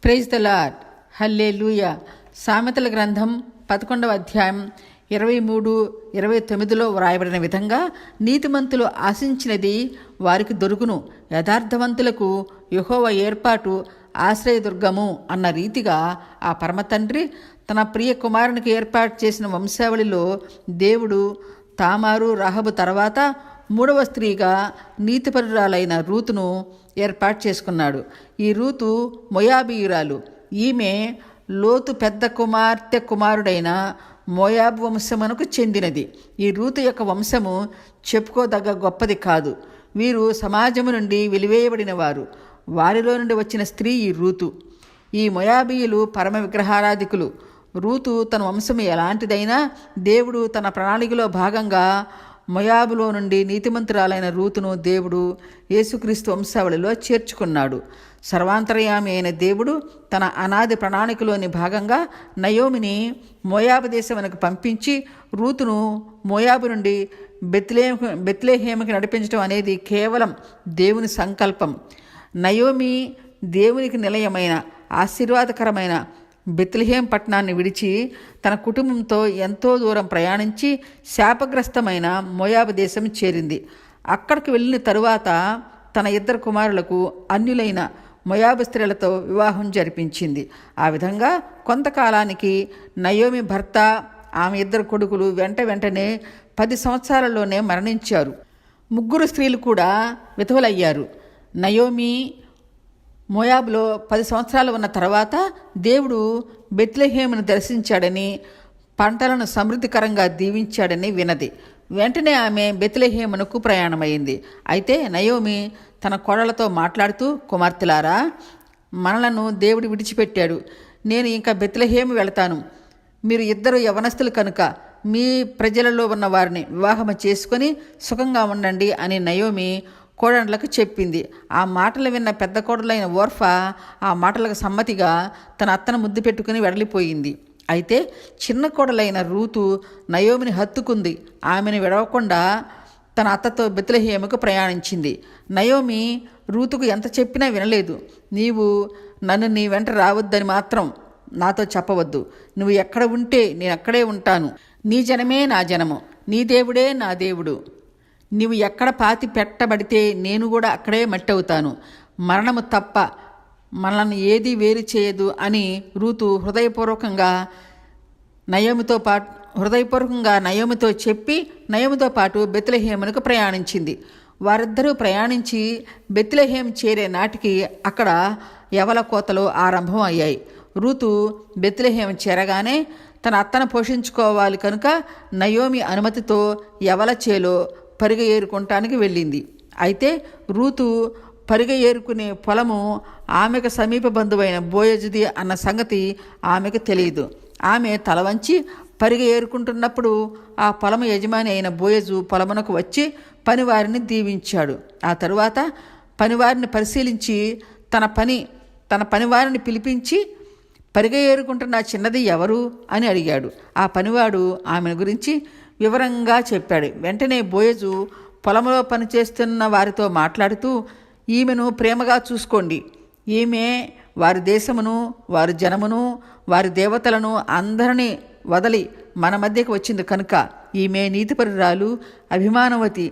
Praise the lord. హల్లెలూయా. సామెతల గ్రంథం 11వ అధ్యాయం 23-29లో వ్రాయబడిన విధంగా, నీతిమంతులు ఆశించినది వారికి దొరుకును, యథార్థవంతులకు యెహోవా ఏర్పాటు ఆశ్రయదుర్గము అన్న రీతిగా ఆ పరమతండ్రి తన ప్రియ కుమారునికి ఏర్పాటు చేసిన వంశావళిలో దేవుడు తామారు రాహబు తర్వాత 3వ స్త్రీగా నీతిపరురాలైన రూతును ఏర్పాటు చేసుకున్నాడు. ఈ రూతు మోయాబీయురాలు. ఈమె లోతు పెద్ద కుమార్తె కుమారుడైన మోయాబు వంశమునకు చెందినది. ఈ రూతు యొక్క వంశము చెప్పుకోదగ్గ గొప్పది కాదు. వీరు సమాజము నుండి వెలివేయబడిన వారు. వారిలో నుండి వచ్చిన స్త్రీ ఈ రూతు. ఈ మోయాబీయులు పరమ విగ్రహారాధికులు. రూతు తన వంశము ఎలాంటిదైనా దేవుడు తన ప్రణాళికలో భాగంగా మోయాబులో నుండి నీతిమంతురాలైన రూతును దేవుడు యేసుక్రీస్తు వంశావళిలో చేర్చుకున్నాడు. సర్వాంతర్యామి అయిన దేవుడు తన అనాది ప్రణాళికలోని భాగంగా నయోమిని మోయాబు దేశమునకు పంపించి రూతును మోయాబు నుండి బెత్లెహేముకి నడిపించడం అనేది కేవలం దేవుని సంకల్పం. నయోమి దేవునికి నిలయమైన ఆశీర్వాదకరమైన బెత్లెహేం పట్టణాన్ని విడిచి తన కుటుంబంతో ఎంతో దూరం ప్రయాణించి శాపగ్రస్తమైన మోయాబు దేశం చేరింది. అక్కడికి వెళ్ళిన తరువాత తన 2 కుమారులకు అన్యులైన మోయాబు స్త్రీలతో వివాహం జరిపించింది. ఆ విధంగా కొంతకాలానికి నయోమి భర్త, ఆమె 2 కొడుకులు వెంటనే 10 సంవత్సరాలలోనే మరణించారు. 3 స్త్రీలు కూడా విధవలయ్యారు. నయోమి మోయాబులో 10 సంవత్సరాలు ఉన్న తర్వాత దేవుడు బెత్లెహేమును దర్శించాడని, పంటలను సమృద్ధికరంగా దీవించాడని వినది. వెంటనే ఆమె బెత్లెహేమునకు ప్రయాణమైంది. అయితే నయోమి తన కోడలతో మాట్లాడుతూ, కుమార్తెలారా, మనలను దేవుడు విడిచిపెట్టాడు. నేను ఇంకా బెత్లెహేము వెళతాను. మీరు 2 యవనస్తులు కనుక మీ ప్రజలలో ఉన్న వారిని వివాహము చేసుకొని సుఖంగా ఉండండి అని నయోమి కోడళ్లకు చెప్పింది. ఆ మాటలు విన్న పెద్ద కోడలైన ఓర్ఫా ఆ మాటలకు సమ్మతిగా తన అత్తను ముద్దు పెట్టుకుని వెడలిపోయింది. అయితే చిన్న కోడలైన రూతు నయోమిని హత్తుకుంది. ఆమెను విడవకుండా తన అత్తతో బెత్లెహేముకు ప్రయాణించింది. నయోమి రూతుకు ఎంత చెప్పినా వినలేదు. నీవు నన్ను నీ వెంట రావద్దని మాత్రం నాతో చెప్పవద్దు. నువ్వు ఎక్కడ ఉంటే నేను అక్కడే ఉంటాను. నీ జనమే నా జనము, నీ దేవుడే నా దేవుడు. నీవు ఎక్కడ పాతి పెట్టబడితే నేను కూడా అక్కడే మట్టి అవుతాను. మరణము తప్ప మనల్ని ఏది వేరు చేయదు అని రూతు హృదయపూర్వకంగా నయోమితో చెప్పి నయోమితో పాటు బెత్లెహేమునకు ప్రయాణించింది. వారిద్దరూ ప్రయాణించి బెత్లెహేం చేరే నాటికి అక్కడ యవల కోతలు ఆరంభం అయ్యాయి. రూతు బెత్లెహేం చేరగానే తన అత్తను పోషించుకోవాలి కనుక నయోమి అనుమతితో యవల చేలో పరిగ ఏరుకుంటానికి వెళ్ళింది. అయితే రూతు పరిగ ఏరుకునే పొలము ఆమెకు సమీప బంధువైన బోయజుది అన్న సంగతి ఆమెకు తెలియదు. ఆమె తల వంచి పరిగ ఏరుకుంటున్నప్పుడు ఆ పొలము యజమాని అయిన బోయజు పొలమునకు వచ్చి పనివారిని దీవించాడు. ఆ తరువాత పనివారిని పరిశీలించి తన పనివారిని పిలిపించి, పరిగ ఏరుకుంటున్న చిన్నది ఎవరు అని అడిగాడు. ఆ పనివాడు ఆమెను గురించి వివరంగా చెప్పాడు. వెంటనే బోయజు పొలంలో పనిచేస్తున్న వారితో మాట్లాడుతూ, ఈమెను ప్రేమగా చూసుకోండి. ఈమె వారి దేశమును, వారి జనమును, వారి దేవతలను అందరినీ వదలి మన మధ్యకు వచ్చింది కనుక ఈమె నీతిపరురాలు, అభిమానవతి.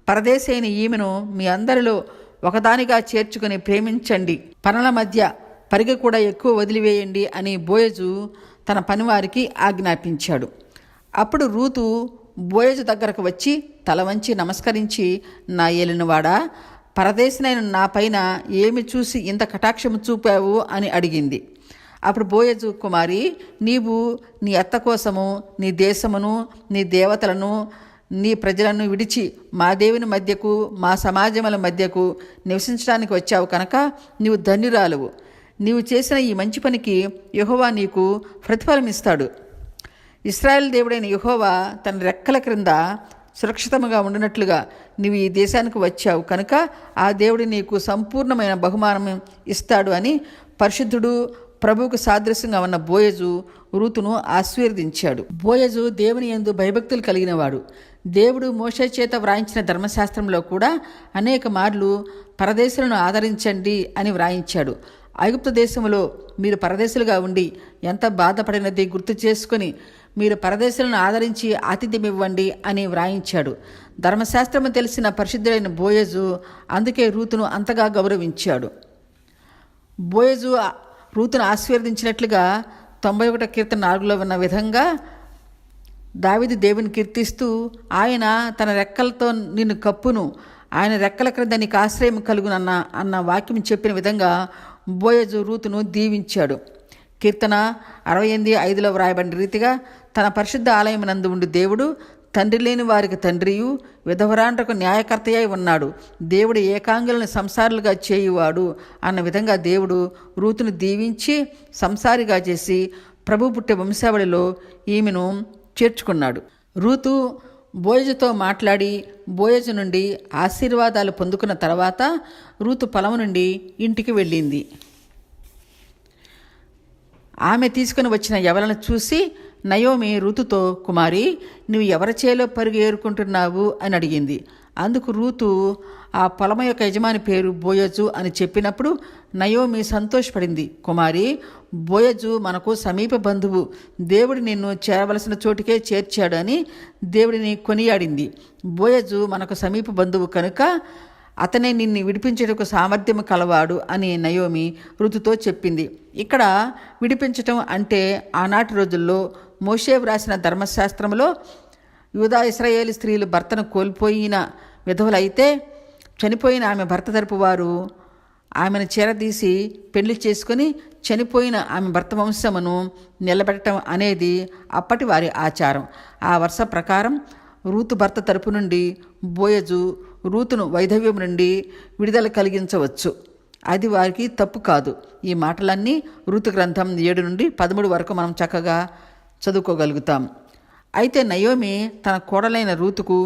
పరదేశి అయిన ఈమెను మీ అందరిలో ఒకదానిగా చేర్చుకుని ప్రేమించండి. పనుల మధ్య పరిగ కూడా ఎక్కువ వదిలివేయండి అని బోయజు తన పనివారికి ఆజ్ఞాపించాడు. అప్పుడు రూతు బోయజు దగ్గరకు వచ్చి తల వంచి నమస్కరించి, నా ఏలినవాడా, పరదేశినైన నా పైన ఏమి చూసి ఇంత కటాక్షము చూపావు అని అడిగింది. అప్పుడు బోయజు, కుమారి, నీవు నీ అత్త కోసము నీ దేశమును, నీ దేవతలను, నీ ప్రజలను విడిచి మా దేవుని మధ్యకు, మా సమాజముల మధ్యకు నివసించడానికి వచ్చావు కనుక నీవు ధన్యురాలువు. నీవు చేసిన ఈ మంచి పనికి యెహోవా నీకు ప్రతిఫలమిస్తాడు. ఇశ్రాయేలు దేవుడైన యెహోవా తన రెక్కల క్రింద సురక్షితంగా ఉండినట్లుగా నీవు ఈ దేశానికి వచ్చావు కనుక ఆ దేవుడు నీకు సంపూర్ణమైన బహుమానం ఇస్తాడు అని పరిశుద్ధుడు, ప్రభువుకు సాదృశ్యంగా ఉన్న బోయజు రూతును ఆశీర్వదించాడు. బోయజు దేవుని యందు భయభక్తులు కలిగినవాడు. దేవుడు మోషే చేత వ్రాయించిన ధర్మశాస్త్రంలో కూడా అనేక మార్లు పరదేశులను ఆదరించండి అని వ్రాయించాడు. ఐగుప్తు దేశంలో మీరు పరదేశులుగా ఉండి ఎంత బాధపడినది గుర్తు చేసుకుని మీరు పరదేశులను ఆదరించి ఆతిథ్యం ఇవ్వండి అని వ్రాయించాడు. ధర్మశాస్త్రము తెలిసిన పరిశుద్ధుడైన బోయజు అందుకే రూతును అంతగా గౌరవించాడు. బోయజు రూతును ఆశీర్వదించినట్లుగా 91 కీర్తన 4లో ఉన్న విధంగా దావీదు దేవుని కీర్తిస్తూ, ఆయన తన రెక్కలతో నిన్ను కప్పును, ఆయన రెక్కల క్రింద నీకు ఆశ్రయం కలుగునన్న అన్న వాక్యం చెప్పిన విధంగా బోయజు రూతును దీవించాడు. కీర్తన 68:5లో వ్రాయబడిన రీతిగా తన పరిశుద్ధ ఆలయమునందు ఉండి దేవుడు తండ్రి లేని వారికి తండ్రియు విధవరాండ్రకు న్యాయకర్తయ్య ఉన్నాడు. దేవుడు ఏకాంగులను సంసారులుగా చేయువాడు అన్న విధంగా దేవుడు రూతును దీవించి సంసారిగా చేసి ప్రభు పుట్టే వంశావళిలో ఈమెను చేర్చుకున్నాడు. రూతు బోయజుతో మాట్లాడి బోయజు నుండి ఆశీర్వాదాలు పొందుకున్న తర్వాత రూతు పొలం నుండి ఇంటికి వెళ్ళింది. ఆమె తీసుకుని వచ్చిన యవలను చూసి నయోమి రూతుతో, కుమారి, నువ్వు ఎవరి చేలో పరుగు ఏరుకుంటున్నావు అని అడిగింది. అందుకు రూతు ఆ పొలం యొక్క యజమాని పేరు బోయజు అని చెప్పినప్పుడు నయోమి సంతోషపడింది. కుమారి, బోయజు మనకు సమీప బంధువు, దేవుడు నిన్ను చేరవలసిన చోటుకే చేర్చాడు అని దేవుడిని కొనియాడింది. బోయజు మనకు సమీప బంధువు కనుక అతనే నిన్ను విడిపించటకు సామర్థ్యం కలవాడు అని నయోమి ఋతుతో చెప్పింది. ఇక్కడ విడిపించటం అంటే ఆనాటి రోజుల్లో మోషే వ్రాసిన ధర్మశాస్త్రంలో యూదా ఇశ్రాయేలు స్త్రీలు భర్తను కోల్పోయిన విధవులైతే చనిపోయిన ఆమె భర్త తరపు వారు ఆమెను చేరదీసి పెళ్లి చేసుకుని చనిపోయిన ఆమె భర్త వంశమును నిలబెట్టడం అనేది అప్పటి వారి ఆచారం. ఆ వరుస ప్రకారం రూతు భర్త తరపు నుండి బోయజు రూతును వైధవ్యం నుండి విడుదల కలిగించవచ్చు. అది వారికి తప్పు కాదు. ఈ మాటలన్నీ రూతు గ్రంథం 7 నుండి 13 వరకు మనం చక్కగా చదువుకోగలుగుతాం. అయితే నయోమి తన కోడలైన రూతుకు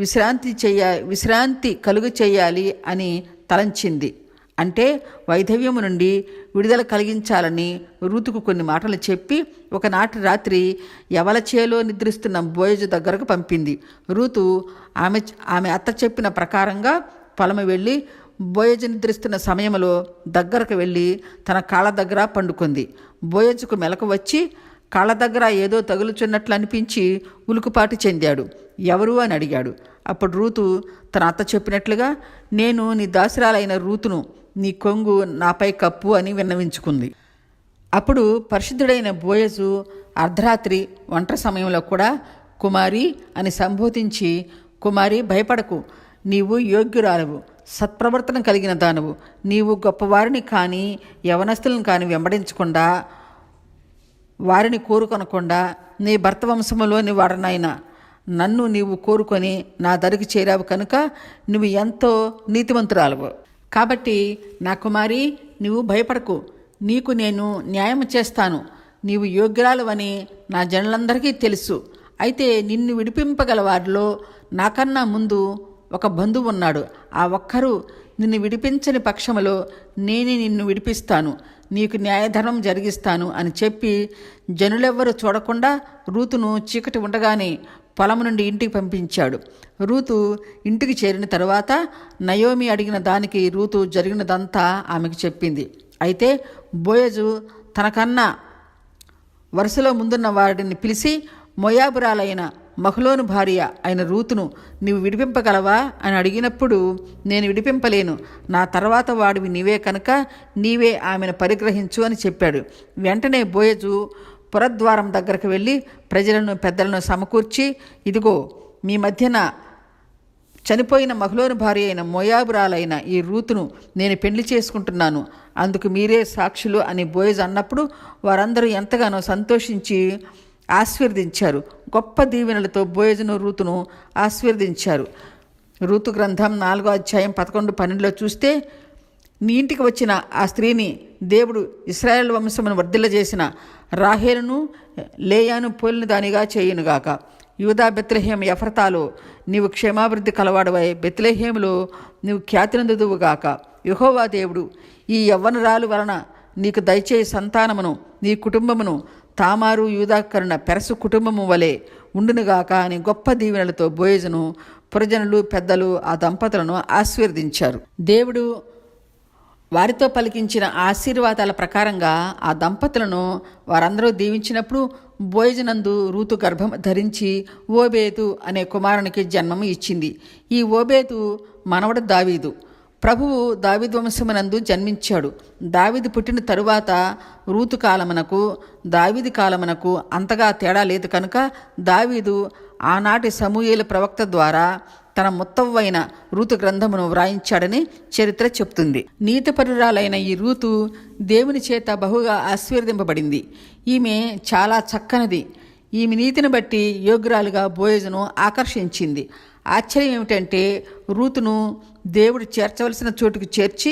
విశ్రాంతి కలుగు చేయాలి అని తలంచింది. అంటే వైధవ్యము నుండి విడుదల కలిగించాలని రూతుకు కొన్ని మాటలు చెప్పి ఒకనాటి రాత్రి యవల చేలో నిద్రిస్తున్న బోయజు దగ్గరకు పంపింది. రూతు ఆమె అత్త చెప్పిన ప్రకారంగా పొలము వెళ్ళి బోయజు నిద్రిస్తున్న సమయంలో దగ్గరకు వెళ్ళి తన కాళ్ళ దగ్గర పండుకుంది. బోయజుకు మెలకు వచ్చి కాళ్ళ దగ్గర ఏదో తగులుచున్నట్లు అనిపించి ఉలుకుపాటు చెందాడు. ఎవరు అని అడిగాడు. అప్పుడు రూతు తన అత్త చెప్పినట్లుగా, నేను నీ దాసురాలైన రూతును, నీ కొంగు నాపై కప్పు అని విన్నవించుకుంది. అప్పుడు పరిశుద్ధుడైన బోయజు అర్ధరాత్రి ఒంటరి సమయంలో కూడా కుమారి అని సంబోధించి, కుమారి, భయపడకు, నీవు యోగ్యురాలవు, సత్ప్రవర్తన కలిగిన దానవు, నీవు గొప్పవారిని కానీ యవనస్తులను కానీ వెంబడించకుండా వారిని కోరుకొనకుండా నీ భర్త వంశములోని వాడనైనా నన్ను నీవు కోరుకొని నా దరికి చేరావు కనుక నువ్వు ఎంతో నీతివంతురాలవు. కాబట్టి నా కుమారి, నీవు భయపడకు, నీకు నేను న్యాయం చేస్తాను. నీవు యోగ్యురాలవని నా జనులందరికీ తెలుసు. అయితే నిన్ను విడిపింపగల వారిలో నాకన్నా ముందు ఒక బంధువు ఉన్నాడు. ఆ ఒక్కరు నిన్ను విడిపించని పక్షములో నేనే నిన్ను విడిపిస్తాను, నీకు న్యాయధర్మం జరిగిస్తాను అని చెప్పి జనులెవ్వరూ చూడకుండా రూతును చీకటి ఉండగానే పొలం నుండి ఇంటికి పంపించాడు. రూతు ఇంటికి చేరిన తరువాత నయోమి అడిగిన దానికి రూతు జరిగినదంతా ఆమెకు చెప్పింది. అయితే బోయజు తనకన్నా వరుసలో ముందున్న వాడిని పిలిచి, మోయాబురాలైన మహ్లోను భార్య అయిన రూతును నీవు విడిపింపగలవా అని అడిగినప్పుడు, నేను విడిపింపలేను, నా తర్వాత వాడివి నీవే కనుక నీవే ఆమెను పరిగ్రహించు అని చెప్పాడు. వెంటనే బోయజు పురద్వారం దగ్గరకు వెళ్ళి ప్రజలను పెద్దలను సమకూర్చి, ఇదిగో మీ మధ్యన చనిపోయిన మహ్లోను భార్య అయిన మోయాబురాలైన ఈ రూతును నేను పెళ్లి చేసుకుంటున్నాను, అందుకు మీరే సాక్షులు అని బోయజు అన్నప్పుడు వారందరూ ఎంతగానో సంతోషించి ఆశీర్వదించారు. గొప్ప దీవెనలతో బోయజును రూతును ఆశీర్వదించారు. రూతు గ్రంథం 4వ అధ్యాయం 11-12లో చూస్తే, నీ ఇంటికి వచ్చిన ఆ స్త్రీని దేవుడు ఇశ్రాయేలు వంశమును వర్ధిల్లజేసిన రాహేలును లేయాను పోలిన దానిగా చేయునుగాక. యూదా బెత్లెహేము ఎఫ్రాతాలో నీవు క్షేమాభివృద్ధి కలవాడవై బెత్లెహేములో నీవు ఖ్యాతినందుదువుగాక. యెహోవా దేవుడు ఈ యవ్వనురాలు వలన నీకు దయచేయి సంతానమును నీ కుటుంబమును తామారు యూదాకరుణ పెరసు కుటుంబము వలె ఉండునుగాక అని గొప్ప దీవెనలతో బోయజును పురజనులు పెద్దలు ఆ దంపతులను ఆశీర్వదించారు. దేవుడు వారితో పలికించిన ఆశీర్వాదాల ప్రకారంగా ఆ దంపతులను వారందరూ దీవించినప్పుడు బోయజనందు రూతు గర్భం ధరించి ఓబేతు అనే కుమారునికి జన్మము ఇచ్చింది. ఈ ఓబేతు మనవడు దావీదు. ప్రభువు దావీదు వంశమునందు జన్మించాడు. దావీదు పుట్టిన తరువాత రూతు కాలమునకు దావీదు కాలమునకు అంతగా తేడా లేదు కనుక దావీదు ఆనాటి సమూయేలు ప్రవక్త ద్వారా తన ముత్తవ్వైన రూతు గ్రంథమును వ్రాయించాడని చరిత్ర చెప్తుంది. నీతిపరురాలైన ఈ రూతు దేవుని చేత బహుగా ఆశీర్వదింపబడింది. ఈమె చాలా చక్కనిది. ఈమె నీతిని బట్టి యోగ్యురాలుగా బోయజును ఆకర్షించింది. ఆశ్చర్యం ఏమిటంటే రూతును దేవుడు చేర్చవలసిన చోటుకు చేర్చి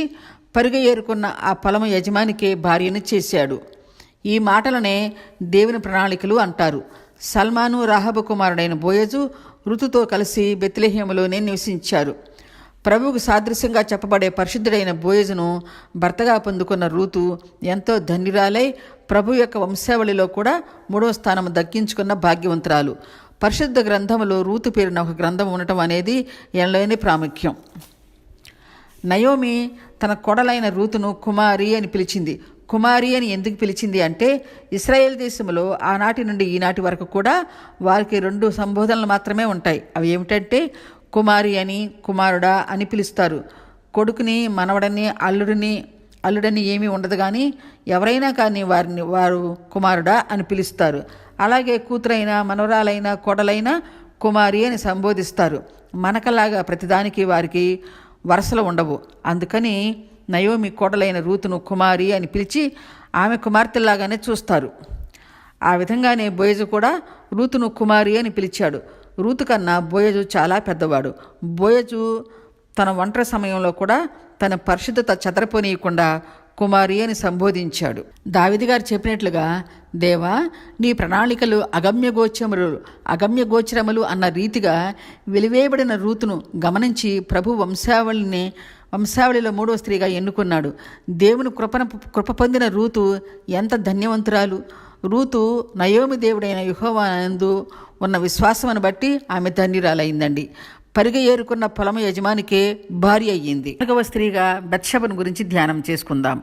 పరుగ ఏరుకున్న ఆ పొలము యజమానికే భార్యను చేశాడు. ఈ మాటలనే దేవుని ప్రణాళికలు అంటారు. సల్మాను రాహబు కుమారుడైన బోయజు ఋతుతో కలిసి బెత్లెహేములోనే నివసించారు. ప్రభువుకు సాదృశ్యంగా చెప్పబడే పరిశుద్ధుడైన బోయజును భర్తగా పొందుకున్న రూతు ఎంతో ధన్యురాలై ప్రభు యొక్క వంశావళిలో కూడా 3వ స్థానం దక్కించుకున్న భాగ్యవంతురాలు. పరిశుద్ధ గ్రంథములో రూతు పేరున ఒక గ్రంథం ఉండటం అనేది ఎనలేని ప్రాముఖ్యం. నయోమి తన కొడలైన రూతును కుమారి అని పిలిచింది. కుమారి అని ఎందుకు పిలిచింది అంటే ఇశ్రాయేల్ దేశంలో ఆనాటి నుండి ఈనాటి వరకు కూడా వారికి 2 సంబోధనలు మాత్రమే ఉంటాయి. అవి ఏమిటంటే కుమారి అని, కుమారుడా అని పిలుస్తారు. కొడుకుని, మనవడని, అల్లుడని ఏమీ ఉండదు. కానీ ఎవరైనా కానీ వారు కుమారుడా అని పిలుస్తారు. అలాగే కూతురైనా, మనవరాలైనా, కొడలైనా కుమారి అని సంబోధిస్తారు. మనకలాగా ప్రతిదానికి వారికి వరసలు ఉండవు. అందుకని నయోమి కోడలైన రూతును కుమారి అని పిలిచి ఆమె కుమార్తెలాగానే చూస్తారు. ఆ విధంగానే బోయజు కూడా రూతును కుమారి అని పిలిచాడు. రూతు కన్నా బోయజు చాలా పెద్దవాడు. బోయజు తన ఒంటరి సమయంలో కూడా తన పరిశుద్ధత చెదరపోనీయకుండా కుమారి అని సంబోధించాడు. దావీదు గారు చెప్పినట్లుగా, దేవా నీ ప్రణాళికలు అగమ్యగోచరములు అన్న రీతిగా వెలివేయబడిన రూతును గమనించి ప్రభు వంశావళిలో 3వ స్త్రీగా ఎన్నుకున్నాడు. దేవుని కృప పొందిన రూతు ఎంత ధన్యవంతురాలు. రూతు నయోమి దేవుడైన యెహోవా యందు ఉన్న విశ్వాసమును బట్టి ఆమె ధన్యురాలైందండి. పరిగె ఏరుకున్న పొలము యజమానికే భార్య అయ్యింది. 4వ స్త్రీగా బత్షెబను గురించి ధ్యానం చేసుకుందాం.